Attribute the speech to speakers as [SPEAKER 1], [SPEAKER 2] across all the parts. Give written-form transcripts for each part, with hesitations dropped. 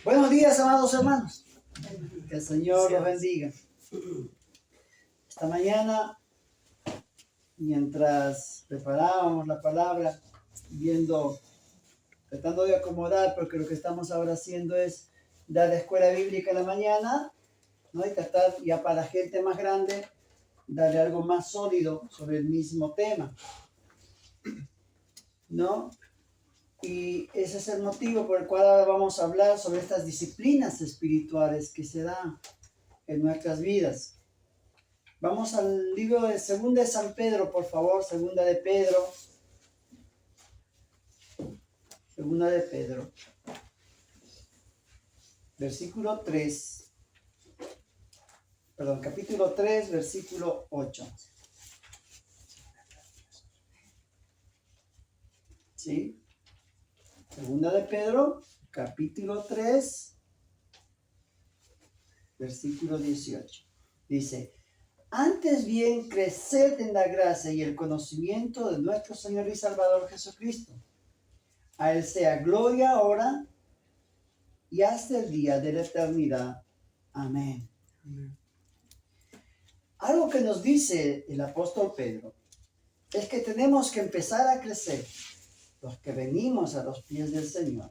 [SPEAKER 1] Buenos días, amados hermanos. Que el Señor los bendiga. Esta mañana, mientras preparábamos la palabra, tratando de acomodar, porque lo que estamos ahora haciendo es dar la escuela bíblica en la mañana, ¿no? Y tratar ya para gente más grande, darle algo más sólido sobre el mismo tema, ¿no? Y ese es el motivo por el cual ahora vamos a hablar sobre estas disciplinas espirituales que se dan en nuestras vidas. Vamos al libro de Segunda de San Pedro, por favor. Segunda de Pedro. Segunda de Pedro. Versículo 3. Perdón, capítulo 3, versículo 8. ¿Sí? Segunda de Pedro, capítulo 3, versículo 18. Dice: antes bien, creced en la gracia y el conocimiento de nuestro Señor y Salvador Jesucristo. A Él sea gloria ahora y hasta el día de la eternidad. Amén. Amén. Algo que nos dice el apóstol Pedro es que tenemos que empezar a crecer, los que venimos a los pies del Señor,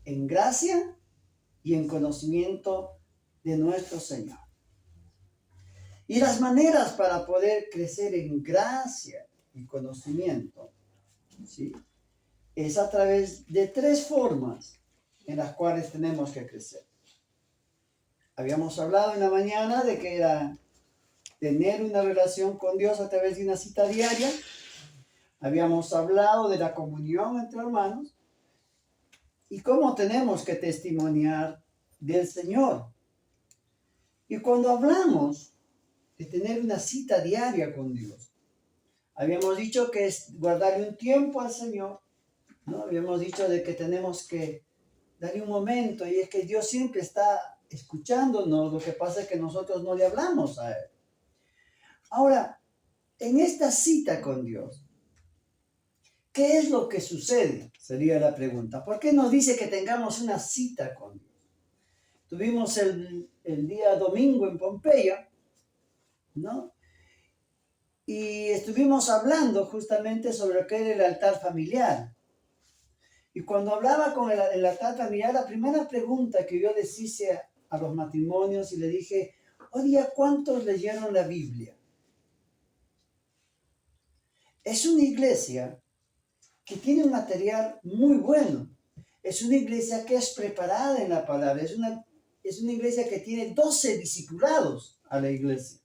[SPEAKER 1] en gracia y en conocimiento de nuestro Señor. Y las maneras para poder crecer en gracia y conocimiento, ¿sí?, es a través de 3 formas en las cuales tenemos que crecer. Habíamos hablado en la mañana de que era tener una relación con Dios a través de una cita diaria. Habíamos hablado de la comunión entre hermanos y cómo tenemos que testimoniar del Señor. Y cuando hablamos de tener una cita diaria con Dios, habíamos dicho que es guardarle un tiempo al Señor, ¿no? Habíamos dicho de que tenemos que darle un momento, y es que Dios siempre está escuchándonos, lo que pasa es que nosotros no le hablamos a Él. Ahora, en esta cita con Dios, ¿qué es lo que sucede? Sería la pregunta. ¿Por qué nos dice que tengamos una cita con Dios? Tuvimos el día domingo en Pompeya, ¿no? Y estuvimos hablando justamente sobre lo que era el altar familiar. Y cuando hablaba con el altar familiar, la primera pregunta que yo les hice a los matrimonios y le dije: oye, ¿cuántos leyeron la Biblia? Es una iglesia que tiene un material muy bueno. Es una iglesia que es preparada en la palabra. Es una iglesia que tiene 12 discipulados a la iglesia.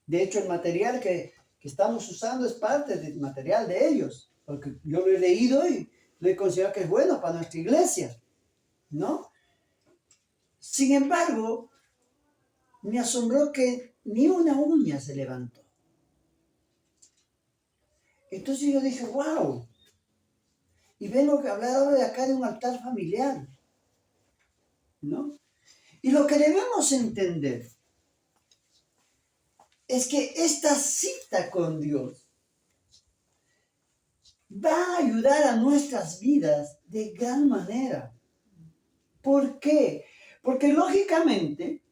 [SPEAKER 1] De hecho, el material que estamos usando es parte del material de ellos, porque yo lo he leído y lo he considerado que es bueno para nuestra iglesia, ¿no? Sin embargo, me asombró que ni una uña se levantó. Entonces yo dije: wow. Y vengo a hablar ahora de acá de un altar familiar, ¿no? Y lo que debemos entender es que esta cita con Dios va a ayudar a nuestras vidas de gran manera. ¿Por qué? Porque lógicamente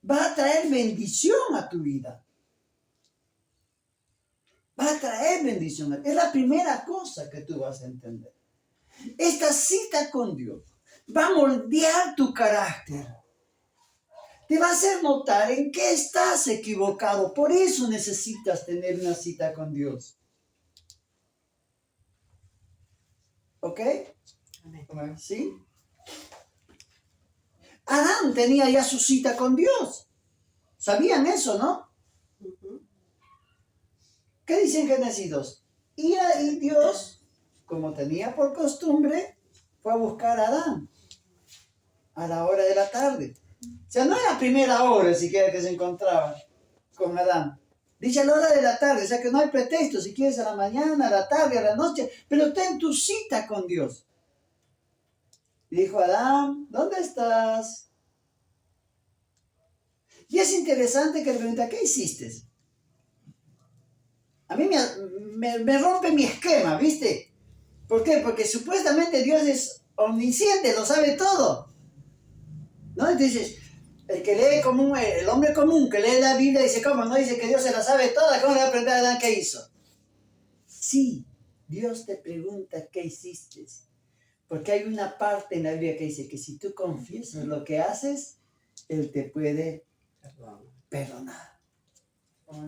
[SPEAKER 1] va a traer bendición a tu vida. Va a traer bendición. Es la primera cosa que tú vas a entender. Esta cita con Dios va a moldear tu carácter. Te va a hacer notar en qué estás equivocado. Por eso necesitas tener una cita con Dios. ¿Ok? Amén. ¿Sí? Adán tenía ya su cita con Dios. ¿Sabían eso, no? ¿Qué dice en Génesis 2? Y ahí Dios, como tenía por costumbre, fue a buscar a Adán a la hora de la tarde. O sea, no era la primera hora siquiera que se encontraba con Adán. Dice a la hora de la tarde, o sea que no hay pretexto, si quieres a la mañana, a la tarde, a la noche, pero ten tu cita con Dios. Y dijo: Adán, ¿dónde estás? Y es interesante que le pregunta: ¿qué hiciste? A mí me rompe mi esquema, ¿viste? ¿Por qué? Porque supuestamente Dios es omnisciente, lo sabe todo. ¿No? Entonces, el que lee común, el hombre común que lee la Biblia dice, ¿cómo? No dice que Dios se la sabe toda, ¿cómo le va a preguntar a Adán qué hizo? Sí, Dios te pregunta qué hiciste. Porque hay una parte en la Biblia que dice que si tú confiesas lo que haces, Él te puede perdonar.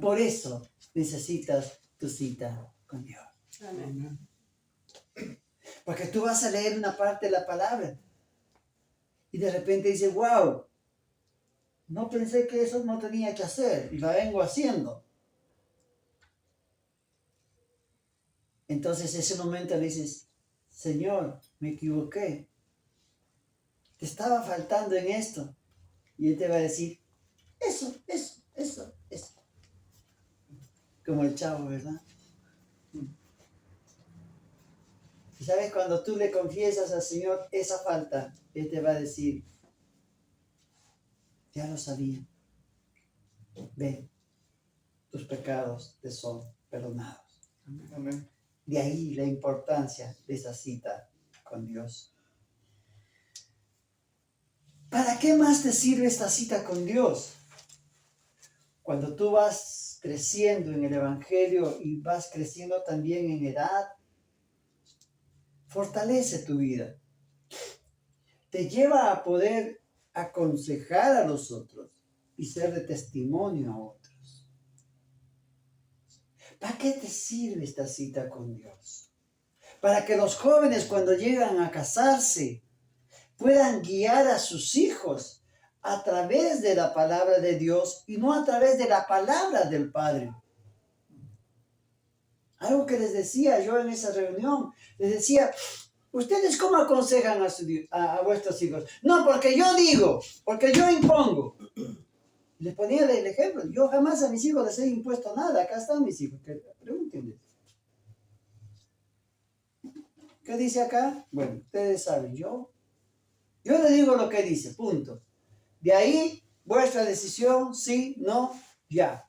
[SPEAKER 1] Por eso necesitas tu cita con Dios.
[SPEAKER 2] Amén.
[SPEAKER 1] Porque tú vas a leer una parte de la palabra y de repente dices, wow, no pensé que eso no tenía que hacer y la vengo haciendo. Entonces ese momento le dices, Señor, me equivoqué. Te estaba faltando en esto. Y Él te va a decir, eso. Como el chavo, ¿verdad? Y sabes, cuando tú le confiesas al Señor esa falta, Él te va a decir, ya lo sabía. Ven, tus pecados te son perdonados.
[SPEAKER 2] Amén.
[SPEAKER 1] De ahí la importancia de esa cita con Dios. ¿Para qué más te sirve esta cita con Dios? Cuando tú vas creciendo en el Evangelio y vas creciendo también en edad, fortalece tu vida. Te lleva a poder aconsejar a los otros y ser de testimonio a otros. ¿Para qué te sirve esta cita con Dios? Para que los jóvenes cuando llegan a casarse puedan guiar a sus hijos a través de la palabra de Dios y no a través de la palabra del Padre. Algo que les decía yo en esa reunión, les decía, ¿ustedes cómo aconsejan a vuestros hijos? No, porque yo digo, porque yo impongo. Les ponía el ejemplo, yo jamás a mis hijos les he impuesto nada, acá están mis hijos, pregúntenles. ¿Qué dice acá? Bueno, ustedes saben, yo les digo lo que dice, punto. De ahí, vuestra decisión, sí, no, ya.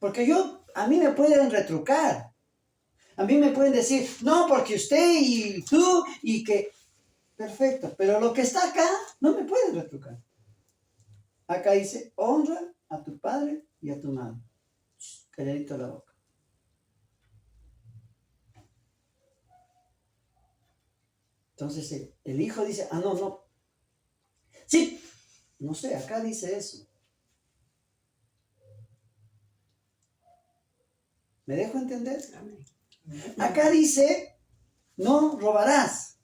[SPEAKER 1] Porque a mí me pueden retrucar. A mí me pueden decir, no, porque usted y tú y que... Perfecto, pero lo que está acá no me pueden retrucar. Acá dice, honra a tu padre y a tu madre. Calladito la boca. Entonces el hijo dice, no. Sí, no sé, acá dice eso. ¿Me dejo entender?
[SPEAKER 2] Amén.
[SPEAKER 1] Acá dice, no robarás.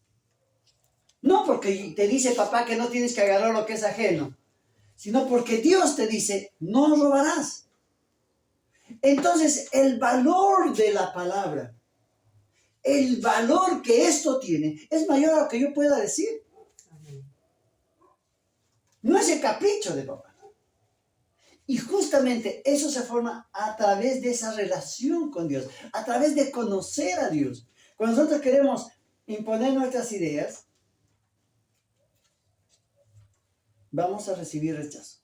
[SPEAKER 1] No porque te dice papá que no tienes que agarrar lo que es ajeno, sino porque Dios te dice, no robarás. Entonces, el valor de la palabra, el valor que esto tiene, es mayor a lo que yo pueda decir.
[SPEAKER 2] Amén.
[SPEAKER 1] No es el capricho de papá. Y justamente eso se forma a través de esa relación con Dios, a través de conocer a Dios. Cuando nosotros queremos imponer nuestras ideas, vamos a recibir rechazo.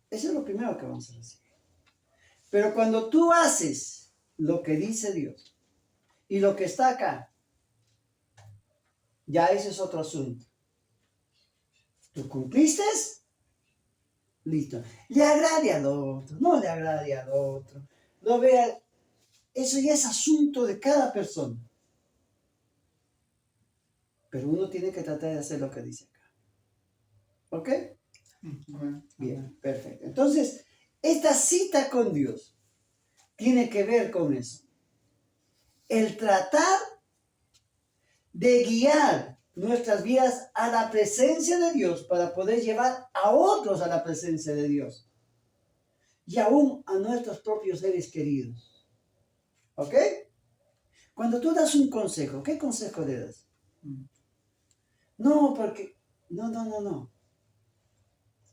[SPEAKER 1] Eso es lo primero que vamos a recibir. Pero cuando tú haces lo que dice Dios y lo que está acá, ya ese es otro asunto. ¿Tú cumpliste? Listo. Le agrade al otro, no le agrade al otro. Lo vea. Eso ya es asunto de cada persona. Pero uno tiene que tratar de hacer lo que dice acá. ¿Ok? Bien, perfecto. Entonces, esta cita con Dios tiene que ver con eso. El tratar de guiar nuestras vidas a la presencia de Dios para poder llevar a otros a la presencia de Dios. Y aún a nuestros propios seres queridos. ¿Ok? Cuando tú das un consejo, ¿qué consejo le das? No, porque... No.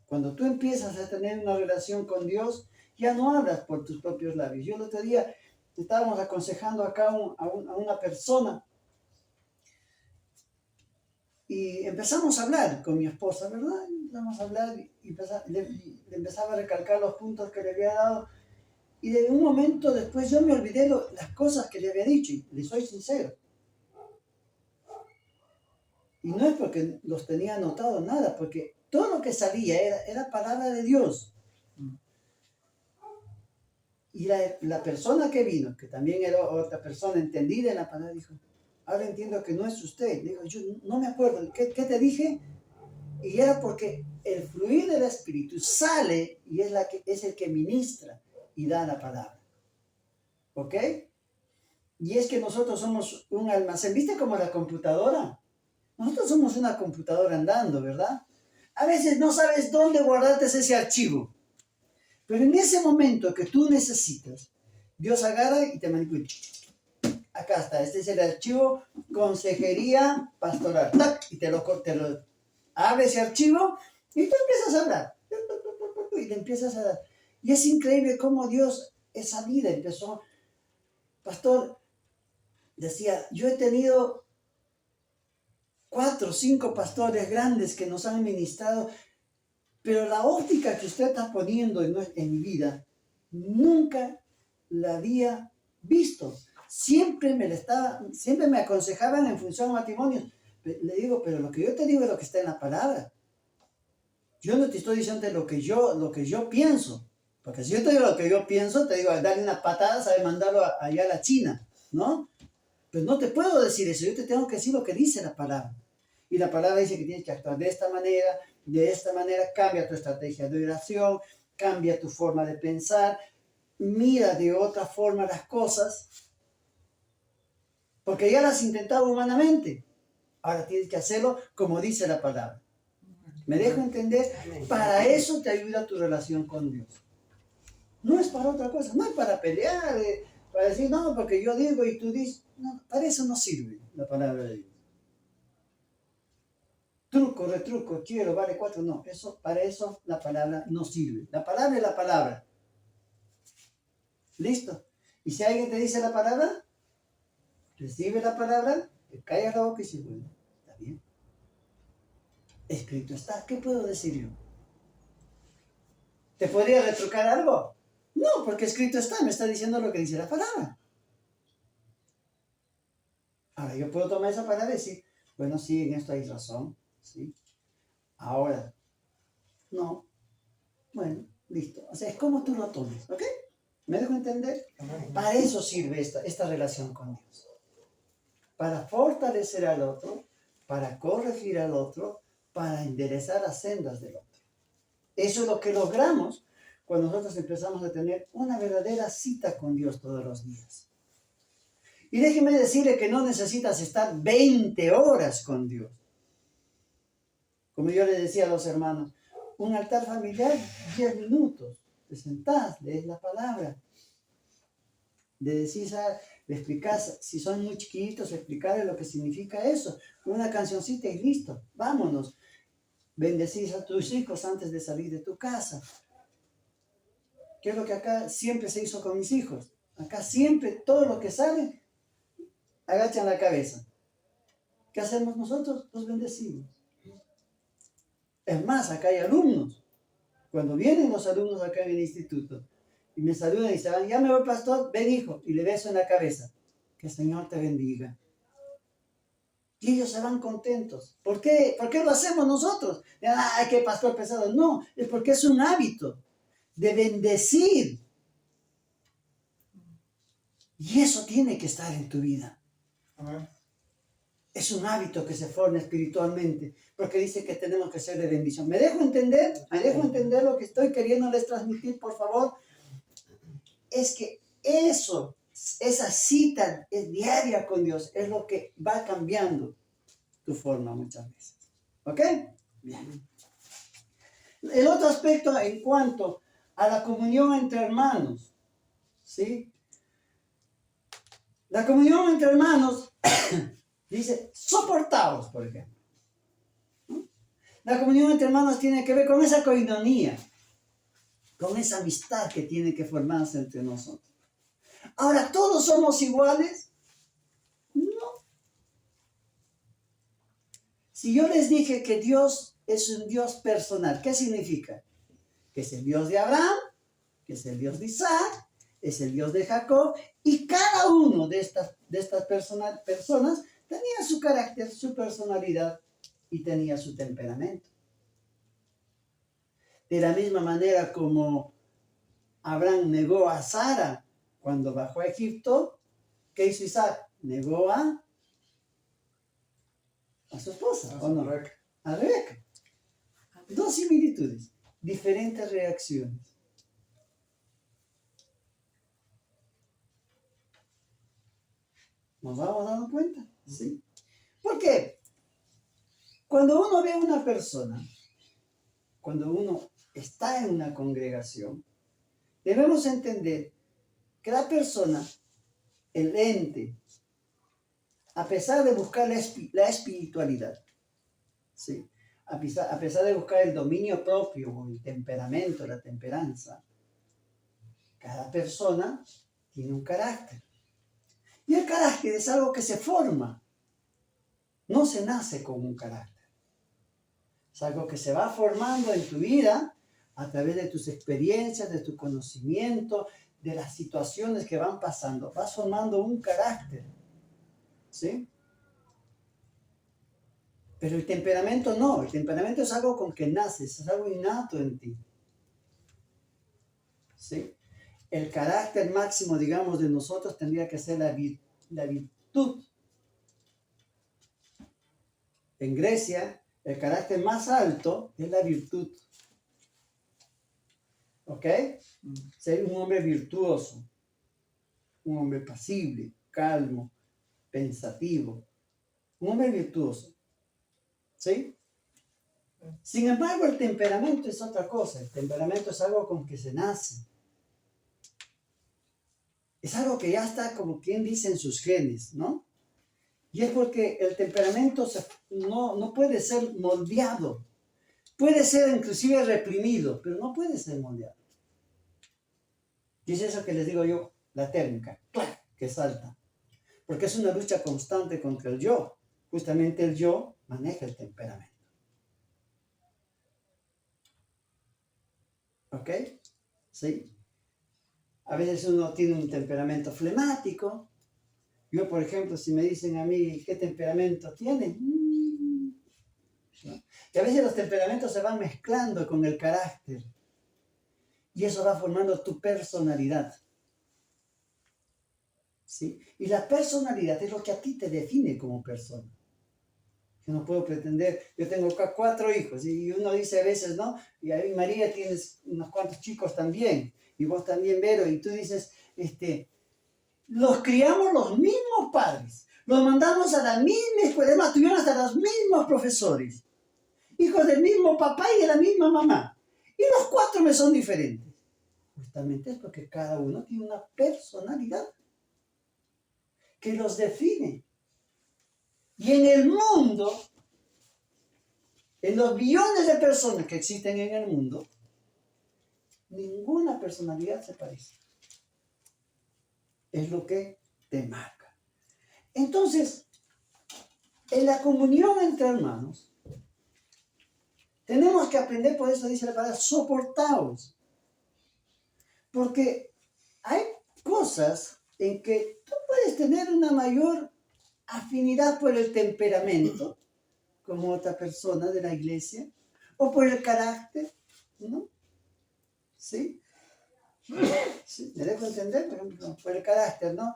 [SPEAKER 1] Cuando tú empiezas a tener una relación con Dios, ya no hablas por tus propios labios. Yo el otro día estábamos aconsejando acá a una persona y empezamos a hablar con mi esposa, ¿verdad? Empezamos a hablar y le empezaba a recalcar los puntos que le había dado. Y de un momento después yo me olvidé las cosas que le había dicho, y le soy sincero. Y no es porque los tenía anotados, nada, porque todo lo que salía era palabra de Dios. Y la persona que vino, que también era otra persona entendida en la palabra, dijo, ahora entiendo que no es usted. Dijo, yo no me acuerdo, ¿qué te dije? Y era porque el fluir del Espíritu sale y es el que ministra y da la palabra. ¿Ok? Y es que nosotros somos un almacén. ¿Viste como la computadora? Nosotros somos una computadora andando, ¿verdad? A veces no sabes dónde guardarte ese archivo. Pero en ese momento que tú necesitas, Dios agarra y te manipula. Acá está, este es el archivo Consejería Pastoral. ¡Tac! Y te lo abre ese archivo y tú empiezas a hablar. Y te empiezas a dar. Y es increíble cómo Dios, esa vida empezó. Pastor, decía, yo he tenido 4 o 5 pastores grandes que nos han ministrado, pero la óptica que usted está poniendo en mi vida, nunca la había visto. Siempre me aconsejaban en función a matrimonios. Le digo, pero lo que yo te digo es lo que está en la palabra. Yo no te estoy diciendo lo que yo pienso. Porque si yo te digo lo que yo pienso, te digo, darle una patada, sabe mandarlo allá a la China, ¿no? Pues no te puedo decir eso, yo te tengo que decir lo que dice la palabra. Y la palabra dice que tienes que actuar de esta manera, cambia tu estrategia de oración, cambia tu forma de pensar, mira de otra forma las cosas, porque ya las has intentado humanamente. Ahora tienes que hacerlo como dice la palabra. ¿Me dejo entender? Para eso te ayuda tu relación con Dios. No es para otra cosa, no es para pelear, para decir, no, porque yo digo y tú dices, no, para eso no sirve la palabra de Dios. Truco, retruco, quiero, vale 4, no, para eso la palabra no sirve. La palabra es la palabra. ¿Listo? Y si alguien te dice la palabra, recibe la palabra, te callas la boca y dices, bueno, está bien. Escrito está, ¿qué puedo decir yo? ¿Te podría retrucar algo? No, porque escrito está, me está diciendo lo que dice la palabra. Ahora, yo puedo tomar esa palabra y decir, bueno, sí, en esto hay razón, ¿sí? Ahora, no, bueno, listo. O sea, es como tú lo tomes, ¿ok? ¿Me dejo entender? Para eso sirve esta relación con Dios. Para fortalecer al otro, para corregir al otro, para enderezar las sendas del otro. Eso es lo que logramos cuando nosotros empezamos a tener una verdadera cita con Dios todos los días. Y déjeme decirle que no necesitas estar 20 horas con Dios. Como yo le decía a los hermanos, un altar familiar, 10 minutos. Te sentás, lees la palabra. Le decís, le explicás, si son muy chiquitos, explicarles lo que significa eso. Una cancioncita y listo, vámonos. Bendecís a tus hijos antes de salir de tu casa. ¿Qué es lo que acá siempre se hizo con mis hijos? Acá siempre, todo lo que sale, agachan la cabeza. ¿Qué hacemos nosotros? Los bendecimos. Es más, acá hay alumnos. Cuando vienen los alumnos acá en el instituto y me saludan y se van, ya me voy, pastor, ven hijo, y le beso en la cabeza. Que el Señor te bendiga. Y ellos se van contentos. ¿Por qué? ¿Por qué lo hacemos nosotros? ¡Ay, qué pastor pesado! No, es porque es un hábito de bendecir. Y eso tiene que estar en tu vida. Amén. Es un hábito que se forma espiritualmente, porque dice que tenemos que ser de bendición. ¿Me dejo entender? ¿Me dejo entender lo que estoy queriéndoles transmitir, por favor? Es que esa cita es diaria con Dios, es lo que va cambiando tu forma muchas veces. ¿Ok? Bien. El otro aspecto en cuanto a la comunión entre hermanos, ¿sí? La comunión entre hermanos dice, soportaos, por ejemplo. La comunión entre hermanos tiene que ver con esa coinonía, con esa amistad que tiene que formarse entre nosotros. Ahora, ¿todos somos iguales? No. Si yo les dije que Dios es un Dios personal, ¿qué significa? Que es el Dios de Abraham, que es el Dios de Isaac, es el Dios de Jacob, y cada uno de estas personas tenía su carácter, su personalidad, y tenía su temperamento. De la misma manera como Abraham negó a Sara cuando bajó a Egipto, ¿qué hizo Isaac? Negó a su esposa, ¿o no? A Rebeca. Dos similitudes, diferentes reacciones. ¿Nos vamos dando cuenta? ¿Sí? ¿Por qué? Cuando uno ve a una persona, cuando uno está en una congregación, debemos entender que la persona, el ente, a pesar de buscar la espiritualidad, ¿sí? A pesar de buscar el dominio propio, o el temperamento, la temperanza, cada persona tiene un carácter. Y el carácter es algo que se forma. No se nace con un carácter. Es algo que se va formando en tu vida a través de tus experiencias, de tu conocimiento, de las situaciones que van pasando. Vas formando un carácter. ¿Sí? Pero el temperamento no. El temperamento es algo con que naces, es algo innato en ti. ¿Sí? El carácter máximo, digamos, de nosotros tendría que ser la virtud. En Grecia, el carácter más alto es la virtud. ¿Ok? Ser un hombre virtuoso, un hombre pasible, calmo, pensativo, un hombre virtuoso. ¿Sí? Sin embargo, el temperamento es otra cosa. El temperamento es algo con que se nace. Es algo que ya está, como quien dice, en sus genes, ¿no? Y es porque el temperamento no puede ser moldeado. Puede ser inclusive reprimido, pero no puede ser moldeado. Y es eso que les digo yo, la térmica, ¡clac!, que salta. Porque es una lucha constante contra el yo. Justamente el yo maneja el temperamento. ¿Ok? ¿Sí? A veces uno tiene un temperamento flemático. Yo, por ejemplo, si me dicen a mí, ¿qué temperamento tiene? ¿No? Y a veces los temperamentos se van mezclando con el carácter. Y eso va formando tu personalidad. ¿Sí? Y la personalidad es lo que a ti te define como persona. Yo no puedo pretender, yo tengo 4 hijos y uno dice a veces, ¿no? Y ahí María tienes unos cuantos chicos también, y vos también, Vero, y tú dices, los criamos los mismos padres, los mandamos a la misma escuela, además tuvieron hasta los mismos profesores, hijos del mismo papá y de la misma mamá, y los 4 me son diferentes. Justamente es porque cada uno tiene una personalidad que los define. Y en el mundo, en los billones de personas que existen en el mundo, ninguna personalidad se parece. Es lo que te marca. Entonces, en la comunión entre hermanos, tenemos que aprender, por eso dice la palabra, soportaos. Porque hay cosas en que tú puedes tener una mayor afinidad por el temperamento, como otra persona de la iglesia, o por el carácter, ¿no? ¿Sí? ¿Sí? ¿Me dejo entender? Por ejemplo, por el carácter, ¿no?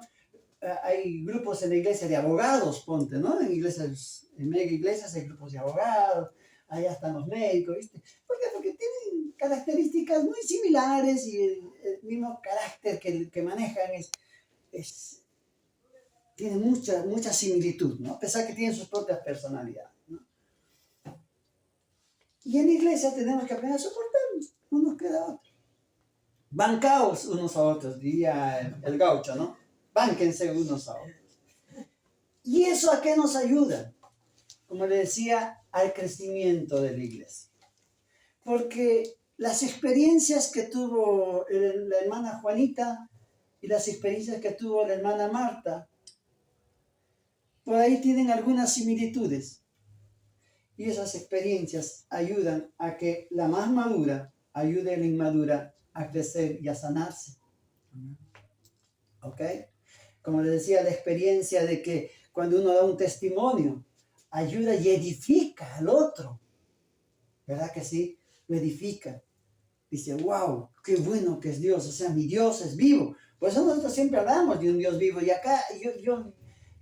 [SPEAKER 1] Hay grupos en la iglesia de abogados, ponte, ¿no? En iglesias, en mega iglesias hay grupos de abogados, allá están los médicos, ¿viste? ¿Por qué? Porque tienen características muy similares y el mismo carácter que manejan tiene mucha similitud, ¿no? A pesar que tienen sus propias personalidades, ¿no? Y en la iglesia tenemos que aprender a soportarnos, no nos queda otra. Bancaos unos a otros, diría el gaucho, ¿no? Bánquense unos a otros. ¿Y eso a qué nos ayuda? Como le decía, al crecimiento de la iglesia. Porque las experiencias que tuvo la hermana Juanita y las experiencias que tuvo la hermana Marta, por ahí tienen algunas similitudes. Y esas experiencias ayudan a que la más madura ayude a la inmadura a crecer y a sanarse. ¿Ok? Como les decía, la experiencia de que cuando uno da un testimonio, ayuda y edifica al otro. ¿Verdad que sí? Lo edifica. Dice, wow, qué bueno que es Dios. O sea, mi Dios es vivo. Por eso nosotros siempre hablamos de un Dios vivo. Y acá yo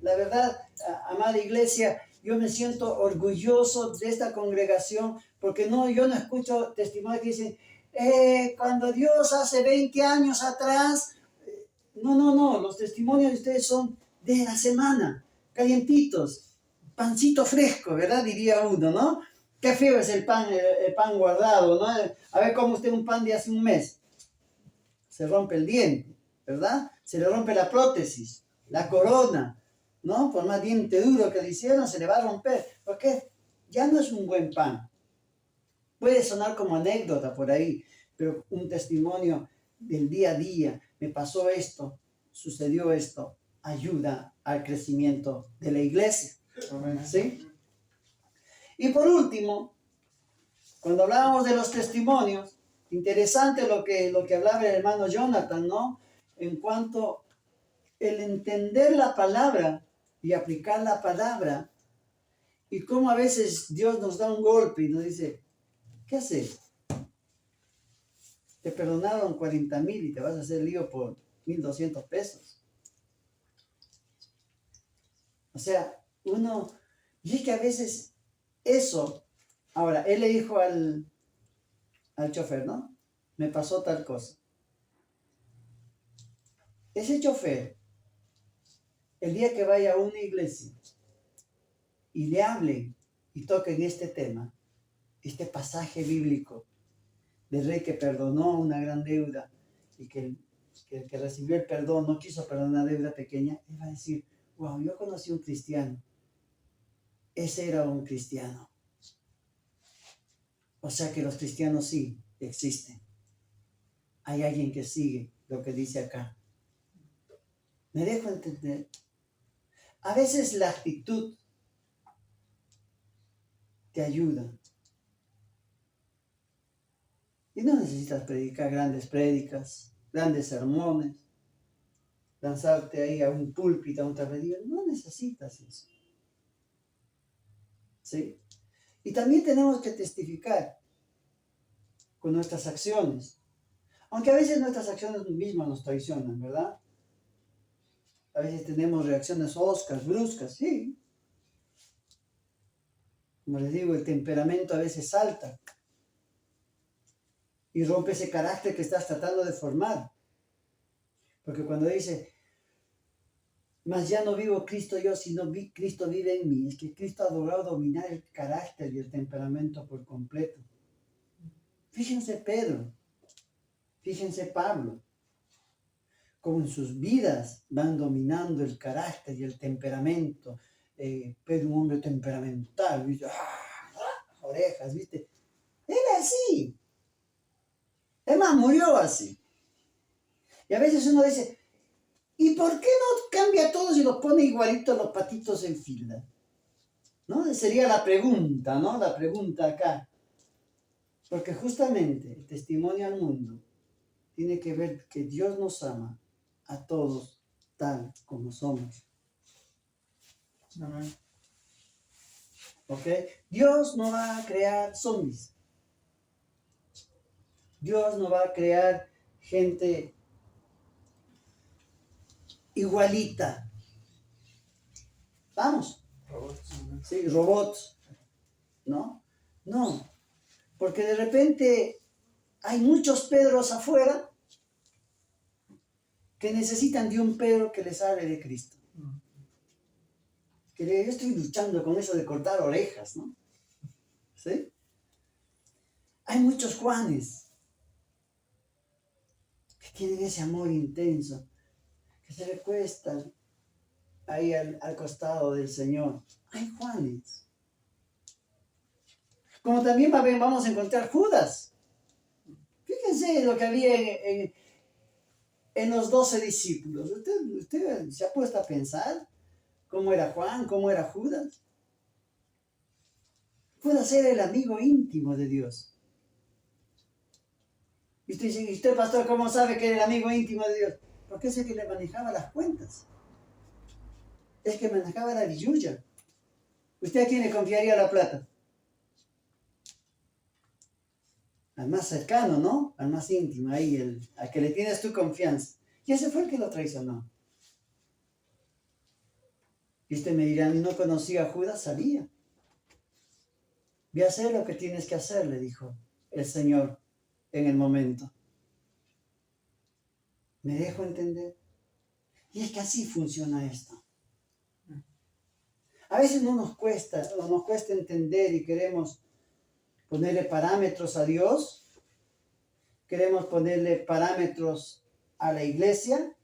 [SPEAKER 1] la verdad, amada iglesia, yo me siento orgulloso de esta congregación porque yo no escucho testimonios que dicen, cuando Dios hace 20 años atrás, no, los testimonios de ustedes son de la semana, calientitos, pancito fresco, ¿verdad? Diría uno, ¿no? Qué feo es el pan guardado, ¿no? A ver cómo usted un pan de hace un mes. Se rompe el diente, ¿verdad? Se le rompe la prótesis, la corona, ¿no? Por más diente duro que le hicieron, se le va a romper. Porque ya no es un buen pan. Puede sonar como anécdota por ahí, pero un testimonio del día a día. Me pasó esto, sucedió esto, ayuda al crecimiento de la iglesia. ¿Sí? Y por último, cuando hablábamos de los testimonios, interesante lo que hablaba el hermano Jonathan, ¿no? En cuanto el entender la palabra y aplicar la palabra, y cómo a veces Dios nos da un golpe y nos dice, ¿qué haces? Te perdonaron 40,000 y te vas a hacer lío por 1,200 pesos. O sea, y es que a veces eso, ahora, él le dijo al chofer, ¿no? Me pasó tal cosa. Ese chofer, el día que vaya a una iglesia y le hablen y toquen este tema, este pasaje bíblico del rey que perdonó una gran deuda y que el que recibió el perdón no quiso perdonar una deuda pequeña, él va a decir, wow, yo conocí a un cristiano. Ese era un cristiano. O sea que los cristianos sí existen. Hay alguien que sigue lo que dice acá. ¿Me dejo entender? A veces la actitud te ayuda. Y no necesitas predicar grandes prédicas, grandes sermones, lanzarte ahí a un púlpito, a un tablero. No necesitas eso. ¿Sí? Y también tenemos que testificar con nuestras acciones. Aunque a veces nuestras acciones mismas nos traicionan, ¿verdad? A veces tenemos reacciones hoscas, bruscas, sí. Como les digo, el temperamento a veces salta y rompe ese carácter que estás tratando de formar. Porque cuando dice, mas ya no vivo Cristo yo, sino Cristo vive en mí, es que Cristo ha logrado dominar el carácter y el temperamento por completo. Fíjense Pedro, fíjense Pablo, cómo en sus vidas van dominando el carácter y el temperamento. Pedro, un hombre temperamental, ¿viste? Orejas, ¿viste? Era así. Es más, murió así. Y a veces uno dice, ¿y por qué no cambia todos y los pone igualitos los patitos en fila? ¿No? Sería la pregunta, ¿no? La pregunta acá. Porque justamente el testimonio al mundo tiene que ver que Dios nos ama a todos tal como somos.
[SPEAKER 2] Amén.
[SPEAKER 1] ¿Ok? Dios no va a crear zombies. Dios no va a crear gente igualita. Vamos. Sí, robots. ¿No? No. Porque de repente hay muchos Pedros afuera que necesitan de un Pedro que les hable de Cristo. Que yo estoy luchando con eso de cortar orejas, ¿no? ¿Sí? Hay muchos Juanes que tienen ese amor intenso, que se recuestan ahí al costado del Señor. Hay Juanes. Como también vamos a encontrar Judas. Fíjense lo que había en los 12 discípulos. ¿Usted se ha puesto a pensar cómo era Juan, cómo era Judas? Judas era el amigo íntimo de Dios. Y usted dice, ¿y usted, pastor, cómo sabe que era el amigo íntimo de Dios? Porque es el que le manejaba las cuentas. Es que manejaba la billulla. ¿Usted a quién le confiaría la plata? Al más cercano, ¿no? Al más íntimo, ahí, al que le tienes tu confianza. Y ese fue el que lo traicionó. Y usted me dirá, no conocía a Judas, sabía. Ve a hacer lo que tienes que hacer, le dijo el Señor en el momento. ¿Me dejo entender? Y es que así funciona esto. A veces nos cuesta entender y queremos ponerle parámetros a Dios, queremos ponerle parámetros a la iglesia,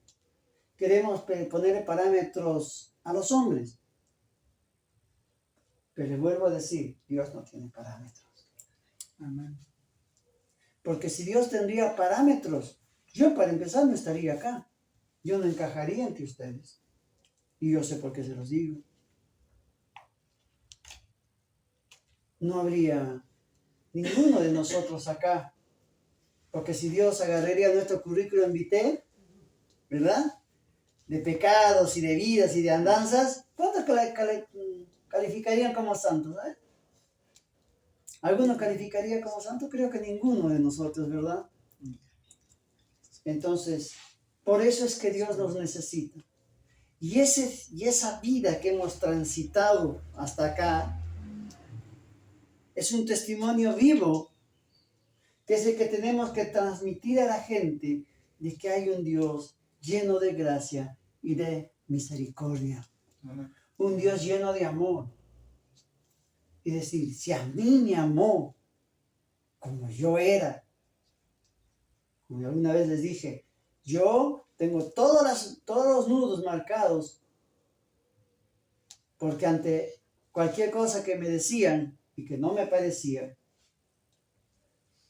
[SPEAKER 1] queremos ponerle parámetros a los hombres. Pero le vuelvo a decir, Dios no tiene parámetros.
[SPEAKER 2] Amén.
[SPEAKER 1] Porque si Dios tendría parámetros, yo para empezar no estaría acá. Yo no encajaría entre ustedes. Y yo sé por qué se los digo. No habría ninguno de nosotros acá. Porque si Dios agarraría nuestro currículum vitae, ¿verdad? De pecados y de vidas y de andanzas, ¿cuántos calificarían como santos? ¿Eh? ¿Alguno calificaría como santo? Creo que ninguno de nosotros, ¿verdad? Entonces, por eso es que Dios nos necesita. Y esa vida que hemos transitado hasta acá es un testimonio vivo, que es el que tenemos que transmitir a la gente de que hay un Dios lleno de gracia y de misericordia. Un Dios lleno de amor. Y decir, si a mí me amó como yo era, como alguna vez les dije, yo tengo todos los nudos marcados, porque ante cualquier cosa que me decían y que no me parecía,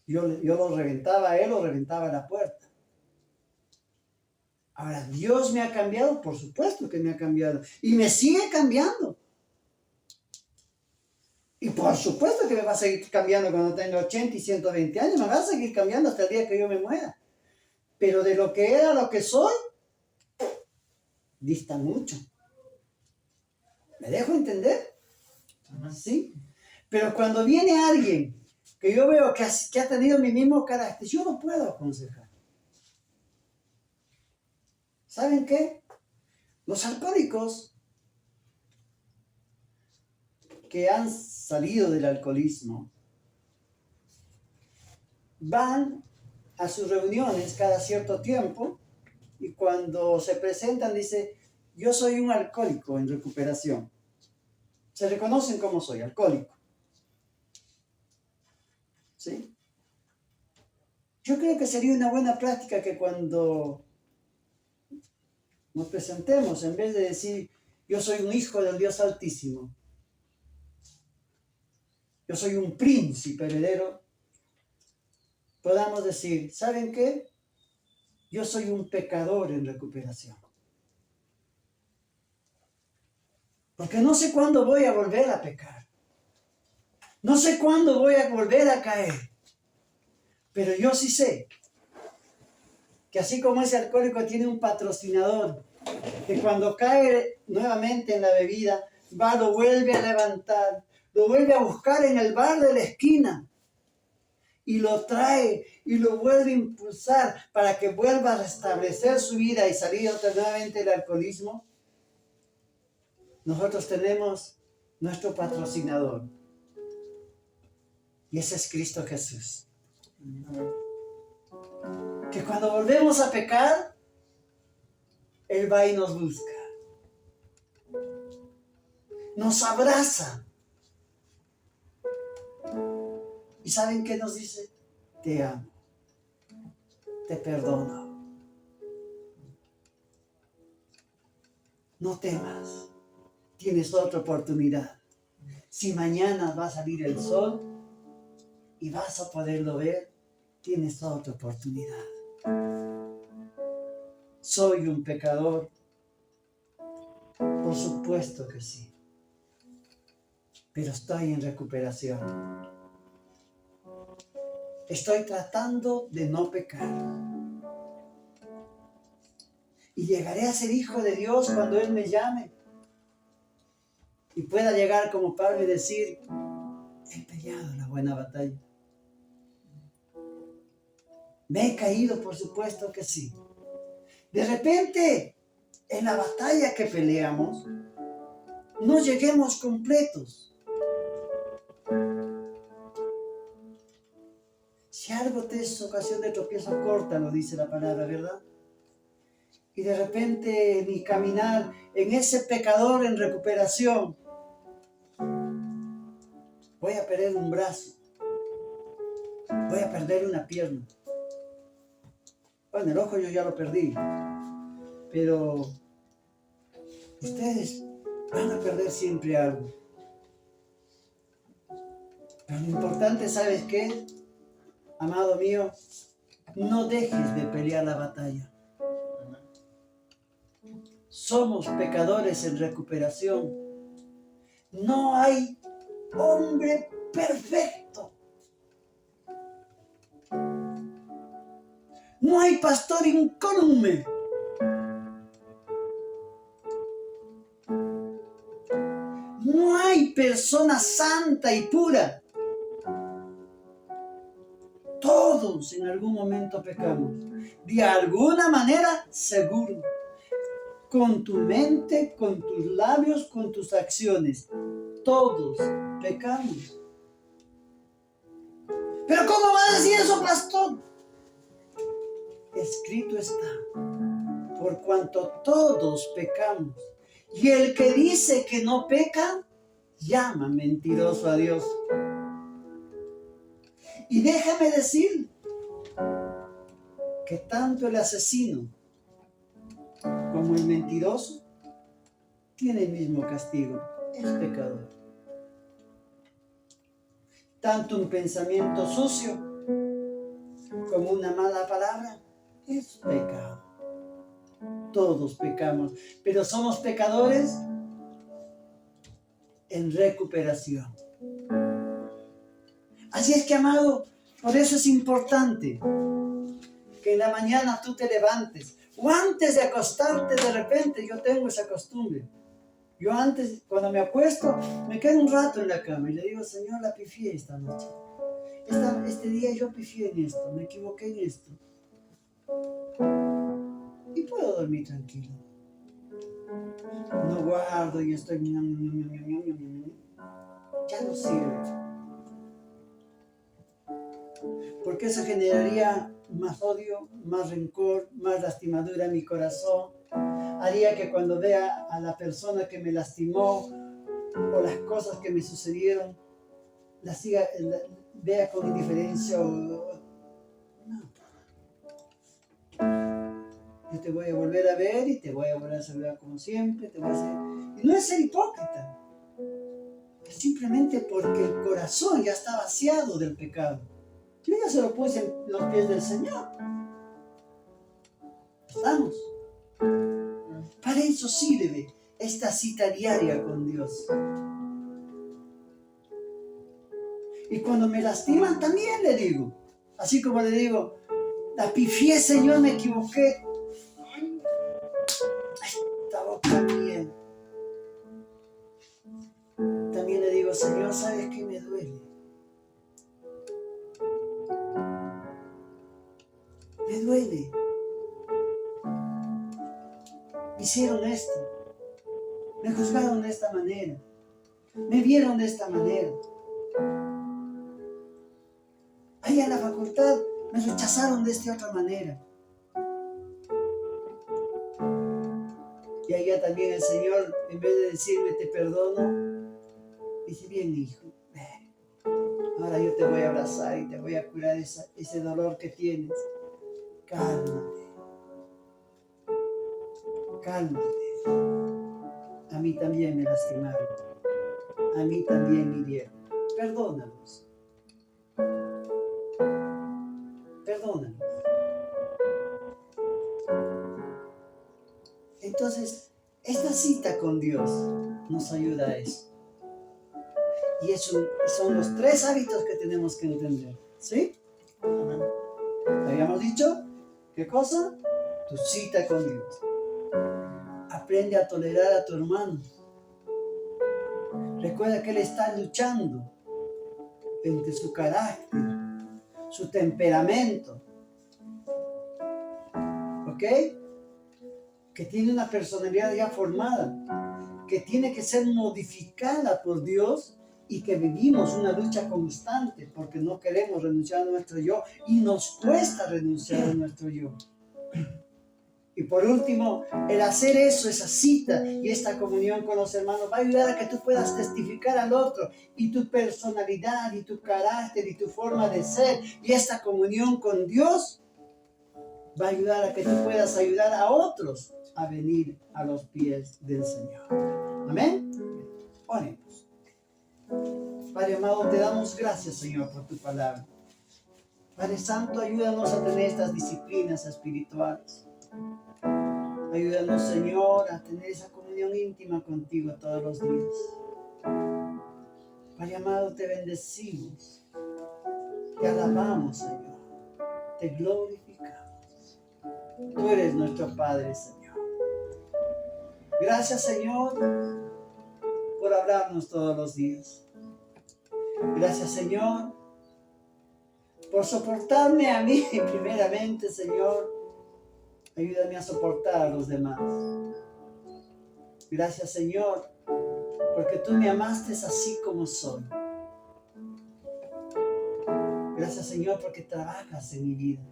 [SPEAKER 1] yo lo reventaba a él o reventaba la puerta. Ahora, ¿Dios me ha cambiado? Por supuesto que me ha cambiado. Y me sigue cambiando. Y por supuesto que me va a seguir cambiando cuando tenga 80 y 120 años. Me va a seguir cambiando hasta el día que yo me muera. Pero de lo que era a lo que soy, dista mucho. ¿Me dejo entender? ¿Sí? Pero cuando viene alguien que yo veo que ha tenido mi mismo carácter, yo no puedo aconsejar. ¿Saben qué? Los alcohólicos que han salido del alcoholismo van a sus reuniones cada cierto tiempo y cuando se presentan dice, yo soy un alcohólico en recuperación. Se reconocen como soy, alcohólico. ¿Sí? Yo creo que sería una buena práctica que cuando nos presentemos, en vez de decir, yo soy un hijo del Dios Altísimo, yo soy un príncipe heredero, podamos decir, ¿saben qué? Yo soy un pecador en recuperación. Porque no sé cuándo voy a volver a pecar. No sé cuándo voy a volver a caer. Pero yo sí sé que así como ese alcohólico tiene un patrocinador, que cuando cae nuevamente en la bebida, va, lo vuelve a levantar, lo vuelve a buscar en el bar de la esquina y lo trae y lo vuelve a impulsar para que vuelva a restablecer su vida y salir nuevamente del alcoholismo. Nosotros tenemos nuestro patrocinador y ese es Cristo Jesús. Que cuando volvemos a pecar, Él va y nos busca. Nos abraza. ¿Y saben qué nos dice? Te amo. Te perdono. No temas. Tienes otra oportunidad. Si mañana va a salir el sol y vas a poderlo ver, tienes otra oportunidad. ¿Soy un pecador? Por supuesto que sí. Pero estoy en recuperación. Estoy tratando de no pecar. Y llegaré a ser hijo de Dios cuando Él me llame. y pueda llegar como Pablo y decir, he peleado la buena batalla. ¿Me he caído? Por supuesto que sí. De repente, en la batalla que peleamos, no lleguemos completos. Si algo te es ocasión de tropiezo, córtalo, dice la palabra, ¿verdad? Y de repente mi caminar en ese pecador en recuperación, voy a perder un brazo, voy a perder una pierna. Bueno, el ojo yo ya lo perdí, pero ustedes van a perder siempre algo. Pero lo importante, ¿sabes qué? Amado mío, no dejes de pelear la batalla. Somos pecadores en recuperación. No hay hombre perfecto. No hay pastor incólume. No hay persona santa y pura. Todos en algún momento pecamos. De alguna manera, seguro. Con tu mente, con tus labios, con tus acciones. Todos pecamos. ¿Pero cómo va a decir eso, pastor? Escrito está. Por cuanto todos pecamos. Y el que dice que no peca, llama mentiroso a Dios. Y déjame decir que tanto el asesino como el mentiroso tiene el mismo castigo, es pecador. Tanto un pensamiento sucio como una mala palabra es pecado. Todos pecamos, pero somos pecadores en recuperación. Así es que, amado, por eso es importante que en la mañana tú te levantes, o antes de acostarte. De repente yo tengo esa costumbre. Yo antes, cuando me acuesto, me quedo un rato en la cama y le digo, Señor, la pifié esta noche. Este día yo pifié en esto, me equivoqué en esto. Y puedo dormir tranquilo. No guardo y estoy... Ya no sirve. Porque eso generaría más odio, más rencor, más lastimadura en mi corazón. Haría que cuando vea a la persona que me lastimó o las cosas que me sucedieron, vea con indiferencia no. Yo te voy a volver a ver y te voy a volver a saludar como siempre. Y no es ser hipócrita. Es simplemente porque el corazón ya está vaciado del pecado. Yo ya se lo puse en los pies del Señor. Estamos. Para eso sirve esta cita diaria con Dios. Y cuando me lastiman también le digo, así como le digo, la pifié, Señor, me equivoqué. Esta boca mía. También le digo, Señor, ¿sabes qué me duele? Me duele. Hicieron esto. Me juzgaron de esta manera. Me vieron de esta manera. Allá en la facultad me rechazaron de esta otra manera. Y allá también el Señor, en vez de decirme te perdono, dice, bien hijo, ahora yo te voy a abrazar y te voy a curar ese dolor que tienes. Cálmate. Cálmate. A mí también me lastimaron. A mí también me hirieron. Perdónalos. Perdónalos. Entonces, esta cita con Dios nos ayuda a eso. Y son los 3 hábitos que tenemos que entender. ¿Sí? Amén. Habíamos dicho, ¿qué cosa? Tu cita con Dios. Aprende a tolerar a tu hermano. Recuerda que Él está luchando entre su carácter, su temperamento, ¿ok? Que tiene una personalidad ya formada, que tiene que ser modificada por Dios y que vivimos una lucha constante porque no queremos renunciar a nuestro yo y nos cuesta renunciar a nuestro yo. Y por último, el hacer eso, esa cita y esta comunión con los hermanos va a ayudar a que tú puedas testificar al otro y tu personalidad y tu carácter y tu forma de ser y esta comunión con Dios va a ayudar a que tú puedas ayudar a otros a venir a los pies del Señor. Amén. Oremos. Padre amado, te damos gracias, Señor, por tu palabra. Padre Santo, ayúdanos a tener estas disciplinas espirituales. Ayúdanos, Señor, a tener esa comunión íntima contigo todos los días. Padre amado, te bendecimos. Te alabamos, Señor. Te glorificamos. Tú eres nuestro Padre, Señor. Gracias, Señor, por hablarnos todos los días. Gracias, Señor, por soportarme a mí primeramente, Señor. Ayúdame a soportar a los demás. Gracias, Señor, porque tú me amaste así como soy. Gracias, Señor, porque trabajas en mi vida.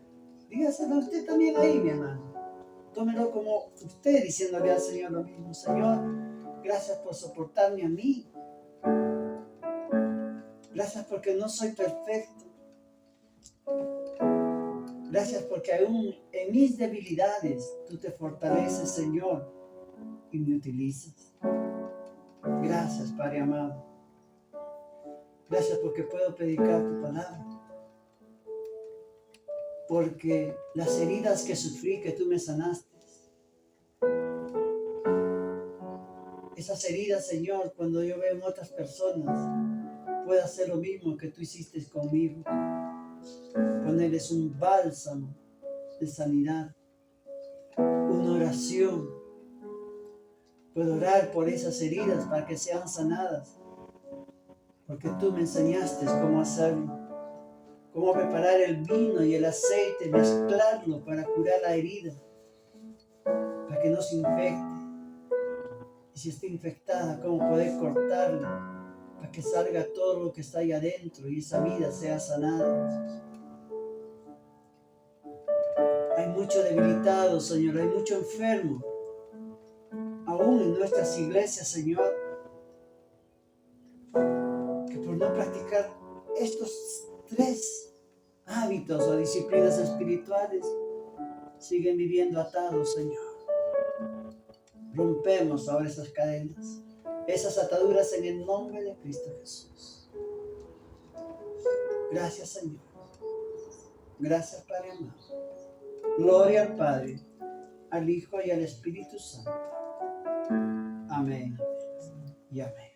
[SPEAKER 1] Dígaselo a usted también ahí, mi hermano. Tómelo como usted diciéndole al Señor lo mismo. Señor, gracias por soportarme a mí. Gracias porque no soy perfecto. Gracias porque aún en mis debilidades tú te fortaleces, Señor, y me utilizas. Gracias, Padre amado. Gracias porque puedo predicar tu palabra. Porque las heridas que sufrí, que tú me sanaste, esas heridas, Señor, cuando yo veo en otras personas, puedo hacer lo mismo que tú hiciste conmigo. Ponerles un bálsamo de sanidad, una oración. Puedo orar por esas heridas para que sean sanadas, porque tú me enseñaste cómo hacerlo, cómo preparar el vino y el aceite, mezclarlo para curar la herida, para que no se infecte. Y si está infectada, cómo poder cortarla, para que salga todo lo que está ahí adentro y esa vida sea sanada. Hay mucho debilitado, Señor, hay mucho enfermo, aún en nuestras iglesias, Señor, que por no practicar estos 3 hábitos o disciplinas espirituales, siguen viviendo atados, Señor. Rompemos ahora esas cadenas, esas ataduras en el nombre de Cristo Jesús. Gracias, Señor. Gracias, Padre amado. Gloria al Padre, al Hijo y al Espíritu Santo. Amén y amén.